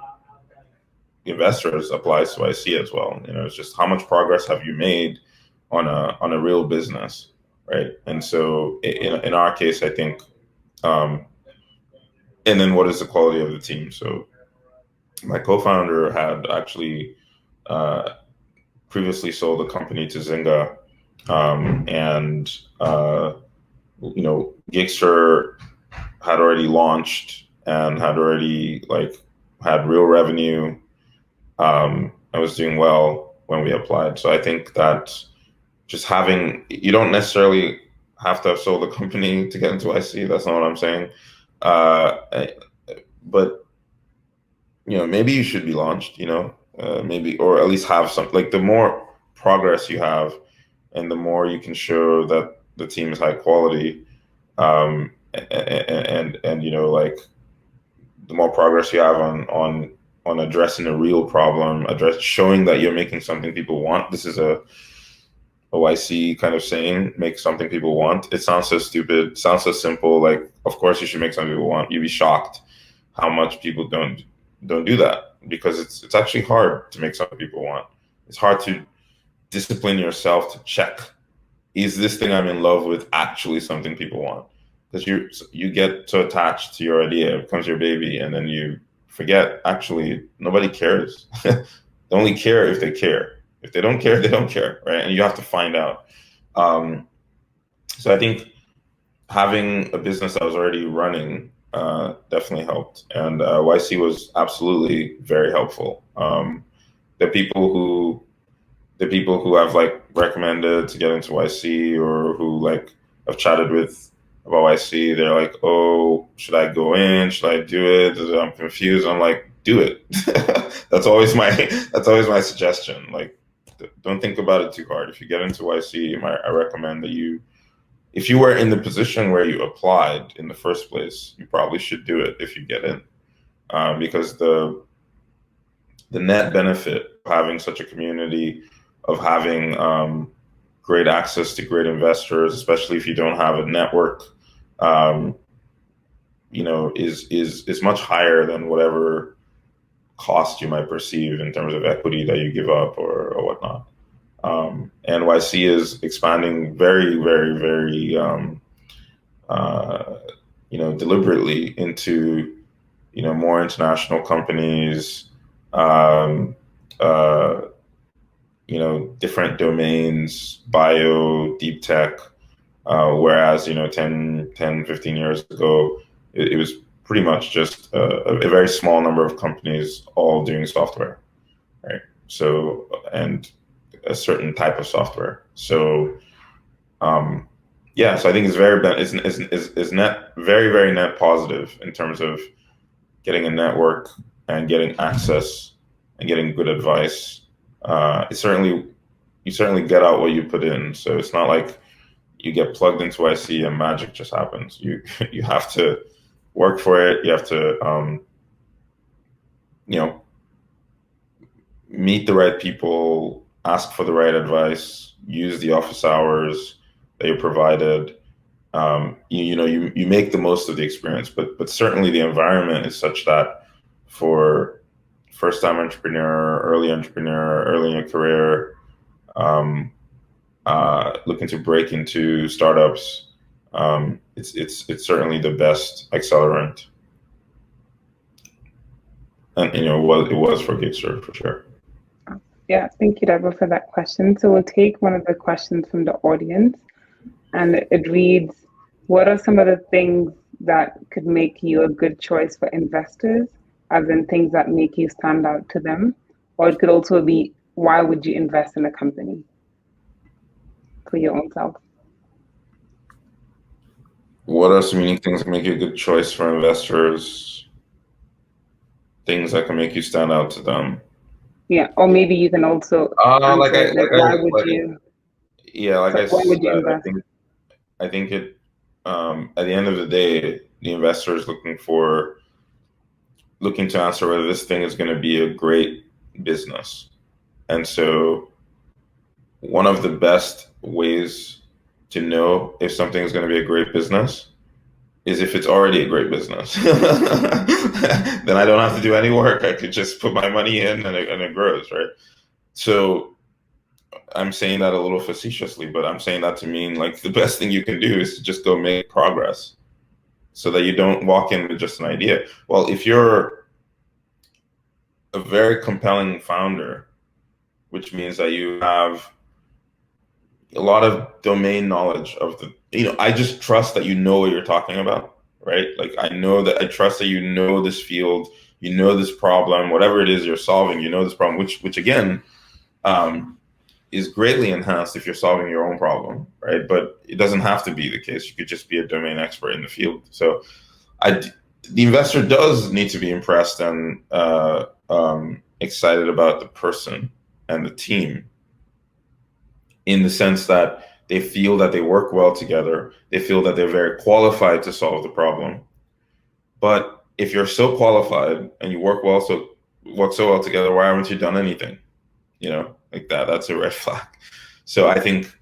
investors applies to IC as well. It's just how much progress have you made on a real business, right? And so in our case, I think, and then what is the quality of the team? So my co-founder had actually previously sold a company to Zynga, and Gixxer had already launched and had already had real revenue. I was doing well when we applied. So I think that just you don't necessarily have to have sold a company to get into IC. That's not what I'm saying. But maybe you should be launched, maybe, or at least have some, the more progress you have and the more you can show that the team is high quality, and the more progress you have on addressing a real problem, showing that you're making something people want. This is a OIC kind of saying, make something people want. It sounds so stupid, sounds so simple. Of course you should make something people want. You'd be shocked how much people don't do that, because it's actually hard to make something people want. It's hard to discipline yourself to check, is this thing I'm in love with actually something people want? Because you get so attached to your idea, it becomes your baby, and then you forget, actually, nobody cares. They only care if they care. If they don't care, they don't care, right? And you have to find out. So I think having a business that was already running definitely helped. And YC was absolutely very helpful. the people who have like recommended to get into YC or who like I've chatted with about YC, they're like, oh, should I go in? Should I do it? I'm confused. I'm like, do it. That's always my suggestion. Like, don't think about it too hard. If you get into YC, I recommend that if you were in the position where you applied in the first place, you probably should do it if you get in, because the net benefit of having such a community, of having great access to great investors, especially if you don't have a network, is much higher than whatever cost you might perceive in terms of equity that you give up or whatnot. NYC is expanding very, very, very, deliberately into, more international companies, different domains, bio, deep tech, whereas, 10, 15 years ago, it was pretty much just a very small number of companies all doing software, right? So, and a certain type of software. So, so I think it's net very, very net positive in terms of getting a network and getting access and getting good advice. You certainly get out what you put in. So it's not like you get plugged into IC and magic just happens. You have to work for it. You have to meet the right people, ask for the right advice, use the office hours that you're provided. You make the most of the experience, but certainly the environment is such that for first-time entrepreneur, early in your career, looking to break into startups, it's certainly the best accelerant, and it was for Gixxer for sure. Yeah, thank you, Debo, for that question. So we'll take one of the questions from the audience, and it reads, what are some of the things that could make you a good choice for investors, as in things that make you stand out to them? Or it could also be, why would you invest in a company for your own self? What are some unique things that make you a good choice for investors? Things that can make you stand out to them. Yeah, or maybe you can also why would you? Yeah, like I said, I think it. At the end of the day, the investor is looking to answer whether this thing is going to be a great business, and so one of the best ways to know if something is going to be a great business is if it's already a great business. Then I don't have to do any work. I could just put my money in and it grows, right? So I'm saying that a little facetiously, but I'm saying that to mean like the best thing you can do is to just go make progress so that you don't walk in with just an idea. Well, if you're a very compelling founder, which means that you have a lot of domain knowledge of I just trust that you know what you're talking about, right? Like I trust that you know this field, you know this problem, whatever it is you're solving, you know this problem, which again, is greatly enhanced if you're solving your own problem, right? But it doesn't have to be the case. You could just be a domain expert in the field. So the investor does need to be impressed and excited about the person and the team, in the sense that they feel that they work well together. They feel that they're very qualified to solve the problem. But if you're so qualified and you work so well together, why haven't you done anything? Like that's a red flag. So I think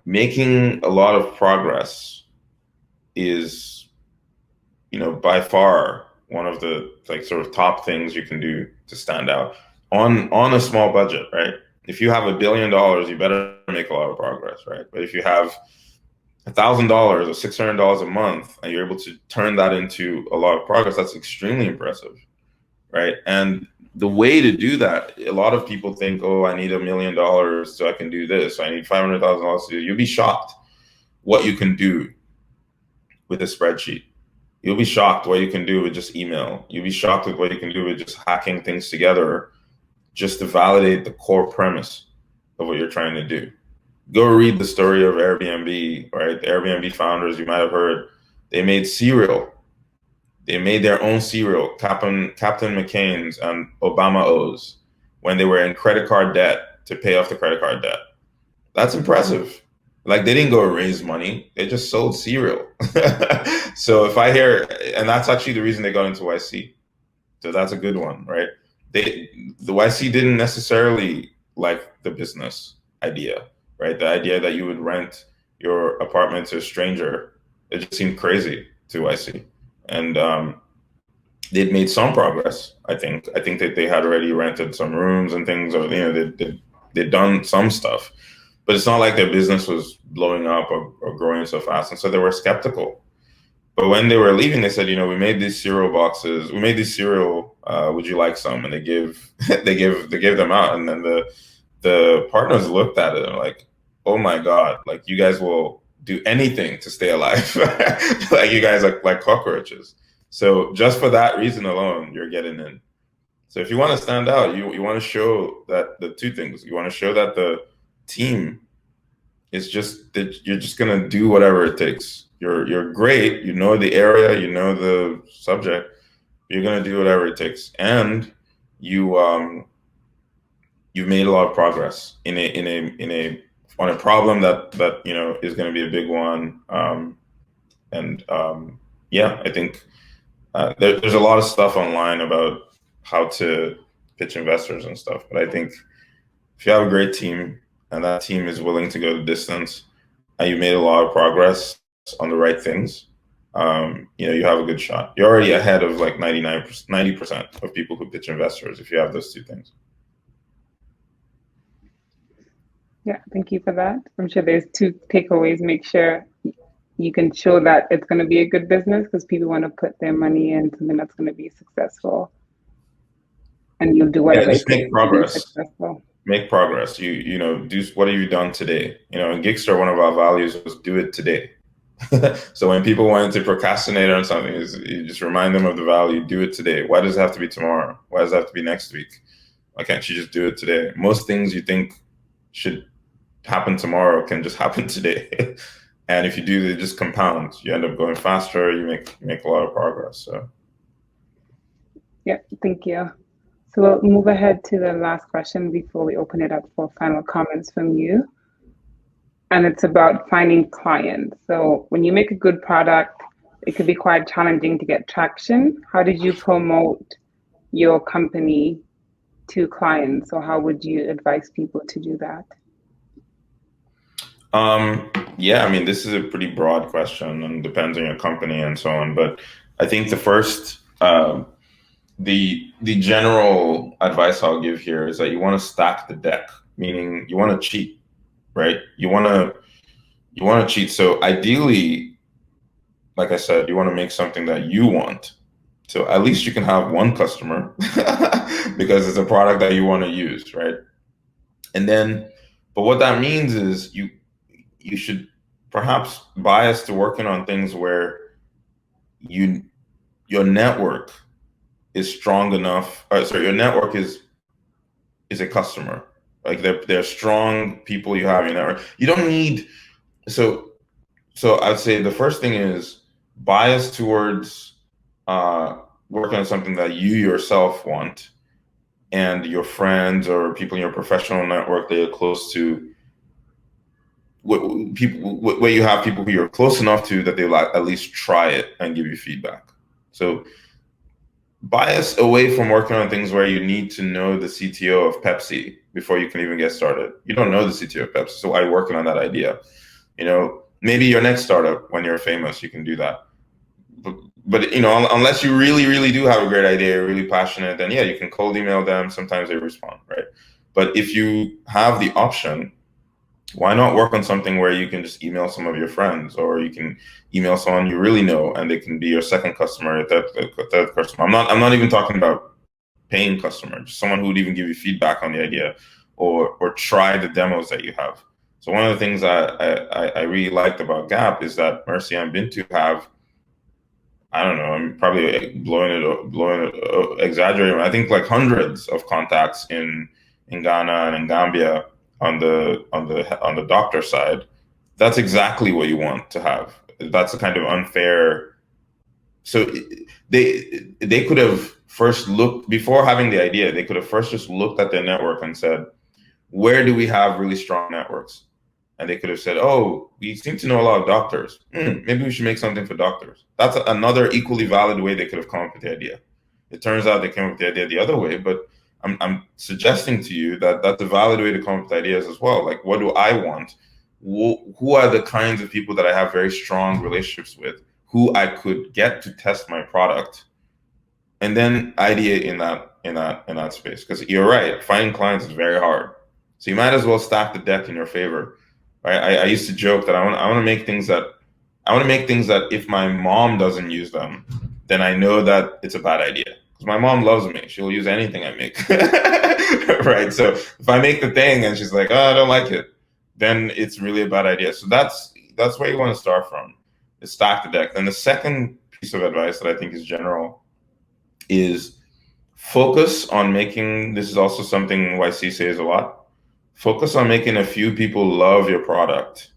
making a lot of progress is, by far one of the sort of top things you can do to stand out on a small budget, right? If you have $1 billion, you better make a lot of progress, right? But if you have $1,000 or $600 a month and you're able to turn that into a lot of progress, that's extremely impressive, right? And the way to do that, a lot of people think, oh, I need $1 million so I can do this. I need $500,000 to do. You'll be shocked what you can do with a spreadsheet. You'll be shocked what you can do with just email. You'll be shocked with what you can do with just hacking things together, just to validate the core premise of what you're trying to do. Go read the story of Airbnb, right? The Airbnb founders, you might have heard, they made cereal. They made their own cereal, Captain McCain's and Obama O's, when they were in credit card debt to pay off the credit card debt. That's impressive. Like, they didn't go raise money. They just sold cereal. So if I hear, and that's actually the reason they got into YC. So that's a good one, right? The YC didn't necessarily like the business idea, right? The idea that you would rent your apartment to a stranger, it just seemed crazy to YC. And they'd made some progress, I think. I think that they had already rented some rooms and things, or they'd done some stuff. But it's not like their business was blowing up or growing so fast. And so they were skeptical. But when they were leaving, they said, we made these cereal boxes. We made these cereal. Would you like some? And they gave them out. And then the partners looked at it and like, oh my God, like, you guys will do anything to stay alive. Like, you guys are like cockroaches. So just for that reason alone, you're getting in. So if you want to stand out, you want to show that the two things. You want to show that the team is just that you're just gonna do whatever it takes. You're great. You know the area. You know the subject. You're gonna do whatever it takes, and you've made a lot of progress on a problem that is going to be a big one. Yeah, I think there's a lot of stuff online about how to pitch investors and stuff, but I think if you have a great team and that team is willing to go the distance, and you made a lot of progress on the right things, you have a good shot. You're already ahead of like 90% of people who pitch investors if you have those two things. Yeah, thank you for that. I'm sure there's two takeaways. Make sure you can show that it's going to be a good business, because people want to put their money in something that's going to be successful, and you'll do whatever just make progress. Successful. Make progress. Do what have you done today? In Gixxer, one of our values was do it today. So when people wanted to procrastinate on something, you just remind them of the value. Do it today. Why does it have to be tomorrow? Why does it have to be next week? Why can't you just do it today? Most things you think should happen tomorrow can just happen today. And if you do, they just compound. You end up going faster. You make a lot of progress. So. Yeah, thank you. So we'll move ahead to the last question before we open it up for final comments from you. And it's about finding clients. So when you make a good product, it could be quite challenging to get traction. How did you promote your company to clients? Or how would you advise people to do that? Yeah, I mean, this is a pretty broad question and depends on your company and so on. But I think the first, the general advice I'll give here is that you want to stack the deck, meaning you want to cheat, right? You want to cheat. So ideally, like I said, you want to make something that you want. So at least you can have one customer because it's a product that you want to use, right? And then, but what that means is you should perhaps bias to working on things where your network is strong enough. Your network is a customer. Like they're strong people you have in your network. You don't need, so I'd say the first thing is bias towards working on something that you yourself want, and your friends or people in your professional network that you're close to, where you have people who you're close enough to that they'll at least try it and give you feedback. So bias away from working on things where you need to know the CTO of Pepsi before you can even get started. You don't know the CTO of Pepsi, so why are you working on that idea? Maybe your next startup, when you're famous, you can do that. But unless you really, really do have a great idea, you're really passionate, then yeah, you can cold email them. Sometimes they respond, right? But if you have the option, why not work on something where you can just email some of your friends, or you can email someone you really know and they can be your second customer, third customer. I'm not even talking about paying customer, just someone who would even give you feedback on the idea or try the demos that you have. So one of the things I really liked about Gap is that Mercy and Bintu have I don't know, I'm probably exaggerating. I think like hundreds of contacts in Ghana and in Gambia on the doctor side. That's exactly what you want to have. That's a kind of unfair. So they could have first looked before having the idea. They could have first just looked at their network and said, where do we have really strong networks? And they could have said, oh, we seem to know a lot of doctors. Maybe we should make something for doctors. That's another equally valid way they could have come up with the idea. It turns out they came up with the idea the other way, but I'm suggesting to you that that's a valid way to come up with ideas as well. Like, what do I want? Who are the kinds of people that I have very strong relationships with, who I could get to test my product, and then ideate in that space? Because you're right, finding clients is very hard. So you might as well stack the deck in your favor. Right? I used to joke that I want to make things that if my mom doesn't use them, then I know that it's a bad idea. Because my mom loves me. She'll use anything I make. Right. So if I make the thing and she's like, oh, I don't like it, then it's really a bad idea. So that's where you want to start from, is stack the deck. Then the second piece of advice that I think is general is focus on making, this is also something YC says a lot, focus on making a few people love your product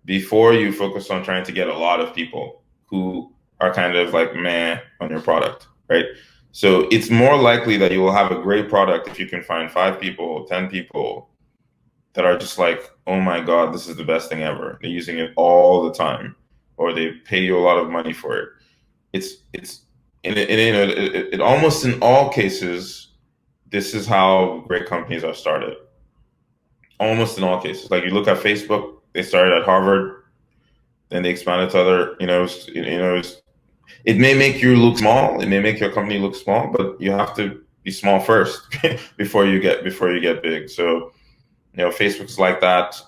before you focus on trying to get a lot of people who are kind of like meh on your product, right? So it's more likely that you will have a great product if you can find 5 people, 10 people that are just like, oh my God, this is the best thing ever. They're using it all the time, or they pay you a lot of money for it. It almost in all cases, this is how great companies are started. Almost in all cases. Like you look at Facebook, they started at Harvard, then they expanded to other, it may make you look small, it may make your company look small, but you have to be small first before you get big. So, Facebook's like that.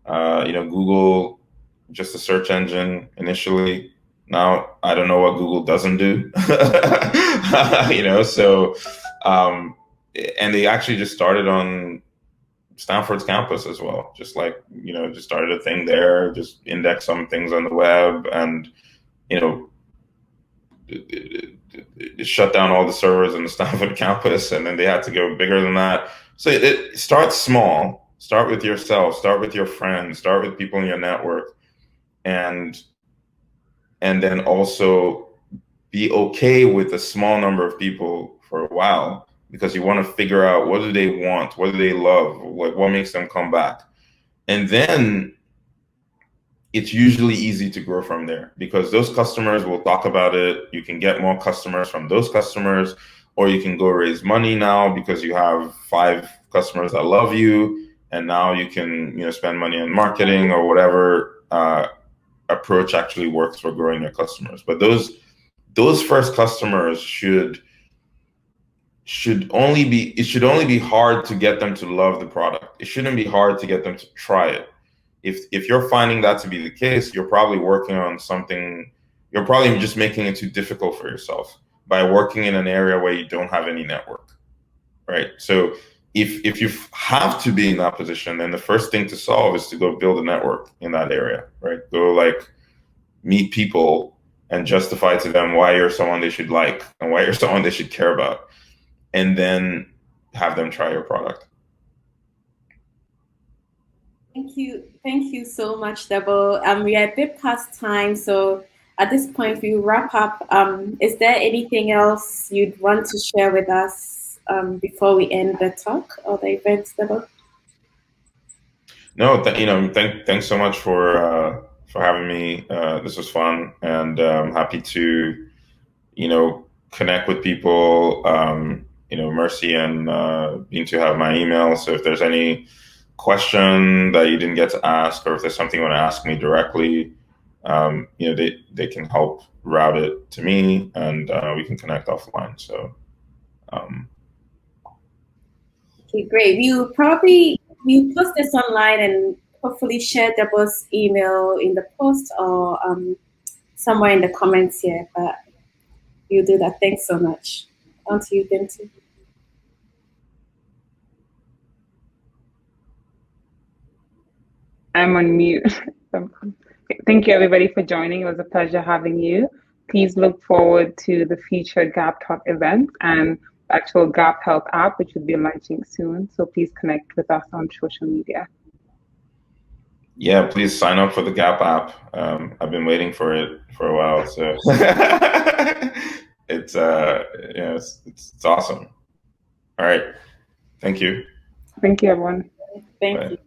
Google, just a search engine initially. Now I don't know what Google doesn't do. So and they actually just started on Stanford's campus as well. Just like, just started a thing there, just index some things on the web, and it shut down all the servers in the Stanford campus, and then they had to go bigger than that. So it starts small. Start with yourself. Start with your friends. Start with people in your network, and then also be okay with a small number of people for a while, because you want to figure out, what do they want, what do they love, what makes them come back, and then it's usually easy to grow from there, because those customers will talk about it. You can get more customers from those customers, or you can go raise money now because you have 5 customers that love you, and now you can spend money on marketing or whatever approach actually works for growing your customers. But those first customers should only be hard to get them to love the product. It shouldn't be hard to get them to try it. If you're finding that to be the case, you're probably working on something, you're probably just making it too difficult for yourself by working in an area where you don't have any network, right? So if you have to be in that position, then the first thing to solve is to go build a network in that area, right? Go like meet people and justify to them why you're someone they should like and why you're someone they should care about, and then have them try your product. Thank you so much, Debo. We are a bit past time, so at this point we wrap up. Is there anything else you'd want to share with us before we end the talk or the event, Debo? No, thanks so much for having me. This was fun, and I'm happy to connect with people. Mercy and Bintu have my email, so if there's any question that you didn't get to ask, or if there's something you want to ask me directly, they can help route it to me, and we can connect offline. So okay, great. We'll post this online and hopefully share Debo's email in the post or somewhere in the comments here, but we'll do that. Thanks so much. On to you, Bintu. I'm on mute. Thank you, everybody, for joining. It was a pleasure having you. Please look forward to the future Gap Talk events and the actual Gap Health app, which will be launching soon. So please connect with us on social media. Yeah, please sign up for the Gap app. I've been waiting for it for a while, so it's it's awesome. All right, thank you. Thank you, everyone. Thank you.